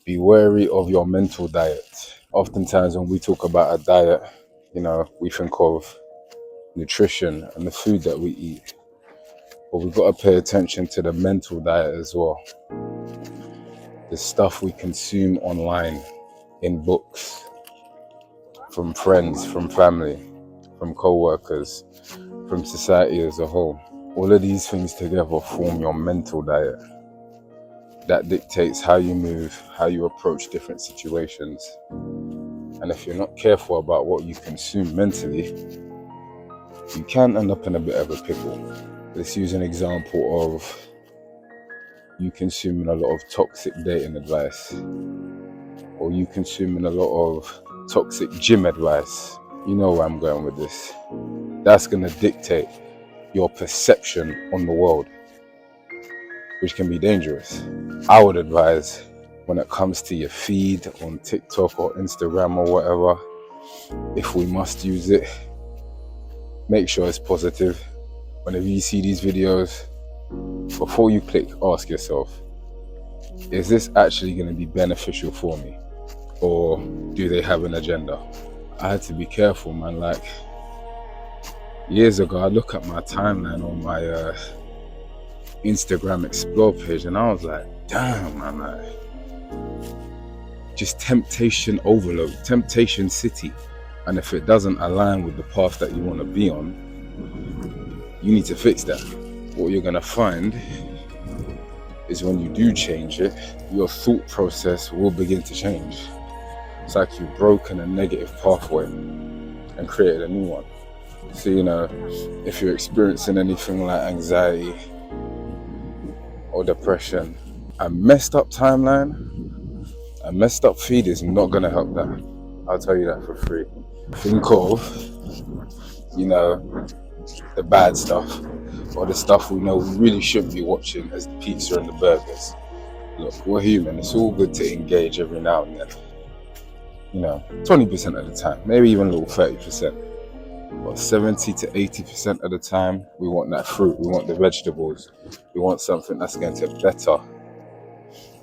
Be wary of your mental diet. Oftentimes when we talk about a diet, we think of nutrition and the food that we eat. But we've got to pay attention to the mental diet as well. The stuff we consume online, in books, from friends, from family, from co-workers, from society as a whole. All of these things together form your mental diet. That dictates how you move, how you approach different situations. And if you're not careful about what you consume mentally, you can end up in a bit of a pickle. Let's use an example of you consuming a lot of toxic dating advice, or you consuming a lot of toxic gym advice. You know where I'm going with this. That's going to dictate your perception on the world, which can be dangerous. I would advise, when it comes to your feed on TikTok or Instagram or whatever, if we must use it, make sure it's positive. Whenever you see these videos, before you click, ask yourself, is this actually going to be beneficial for me? Or do they have an agenda? I had to be careful, man. Like, years ago, I look at my timeline on my Instagram Explore page, and I was like, damn, man, just temptation overload, temptation city. And if it doesn't align with the path that you want to be on, you need to fix that. What you're going to find is when you do change it, your thought process will begin to change. It's like you've broken a negative pathway and created a new one. So, if you're experiencing anything like anxiety or depression, a messed up timeline, a messed up feed is not going to help that. I'll tell you that for free. Think of, the bad stuff, or the stuff we know we really shouldn't be watching, as the pizza and the burgers. Look, we're human. It's all good to engage every now and then. 20% of the time, maybe even a little 30%. But 70 to 80% of the time, we want that fruit, we want the vegetables, we want something that's going to better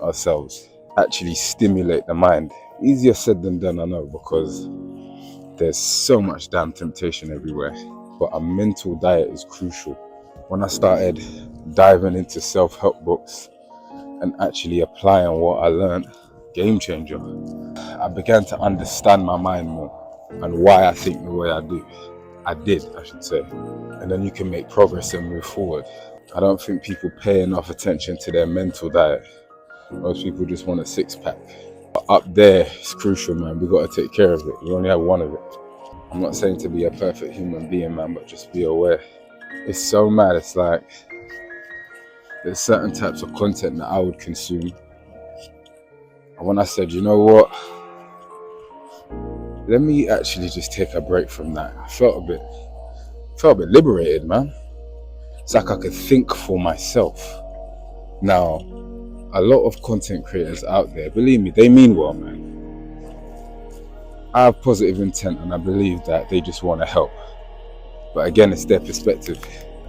ourselves, actually stimulate the mind. Easier said than done, I know, because there's so much damn temptation everywhere. But a mental diet is crucial. When I started diving into self-help books and actually applying what I learned, game changer. I began to understand my mind more and why I think the way I do. I should say. And then you can make progress and move forward. I don't think people pay enough attention to their mental diet. Most people just want a six-pack. But up there, it's crucial, man. We've got to take care of it. We only have one of it. I'm not saying to be a perfect human being, man, but just be aware. It's so mad. It's like there's certain types of content that I would consume. And when I said, you know what? Let me actually just take a break from that. I felt a bit liberated, man. It's like I could think for myself. Now, a lot of content creators out there, believe me, they mean well, man. I have positive intent and I believe that they just want to help. But again, it's their perspective.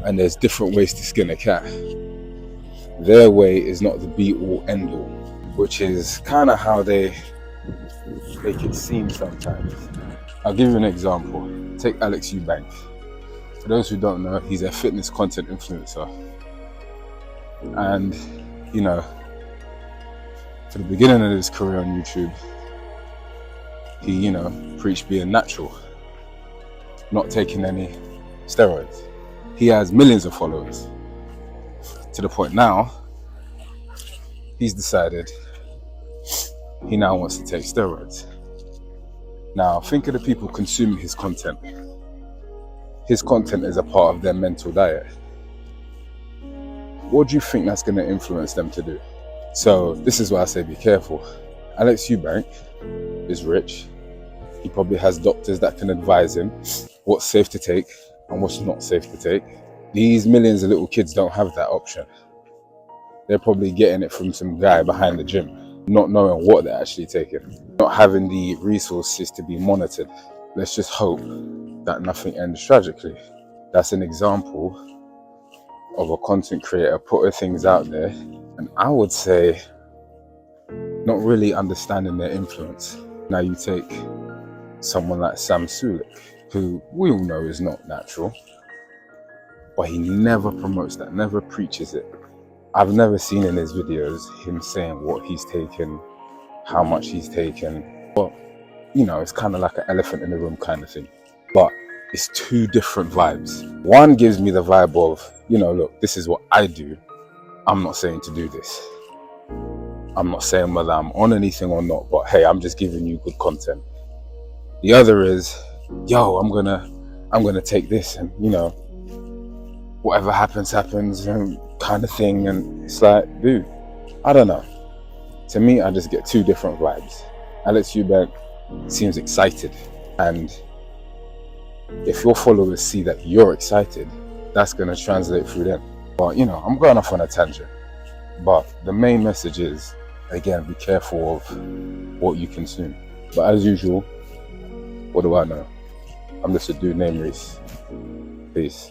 And there's different ways to skin a cat. Their way is not the be-all, end-all, which is kind of how they make it seem sometimes. I'll give you an example. Take Alex Eubank. For those who don't know, he's a fitness content influencer. And, for the beginning of his career on YouTube, he, preached being natural, not taking any steroids. He has millions of followers. To the point now, he's decided he now wants to take steroids. Now, think of the people consuming his content. His content is a part of their mental diet. What do you think that's going to influence them to do? So this is why I say be careful. Alex Eubank is rich. He probably has doctors that can advise him what's safe to take and what's not safe to take. These millions of little kids don't have that option. They're probably getting it from some guy behind the gym, not knowing what they're actually taking, not having the resources to be monitored. Let's just hope that nothing ends tragically. That's an example of a content creator putting things out there. And I would say not really understanding their influence. Now you take someone like Sam Sulek, who we all know is not natural, but he never promotes that, never preaches it. I've never seen in his videos him saying what he's taken, how much he's taken. But, it's kind of like an elephant in the room kind of thing. But it's two different vibes. One gives me the vibe of, look, this is what I do. I'm not saying to do this. I'm not saying whether I'm on anything or not, but hey, I'm just giving you good content. The other is, yo, I'm gonna take this and, whatever happens, and kind of thing. And it's like, dude, I don't know. To me, I just get two different vibes. Alex Eubank seems excited, and if your followers see that you're excited, that's going to translate through them. But, I'm going off on a tangent. But the main message is, again, be careful of what you consume. But as usual, what do I know? I'm just a dude named Reese. Peace.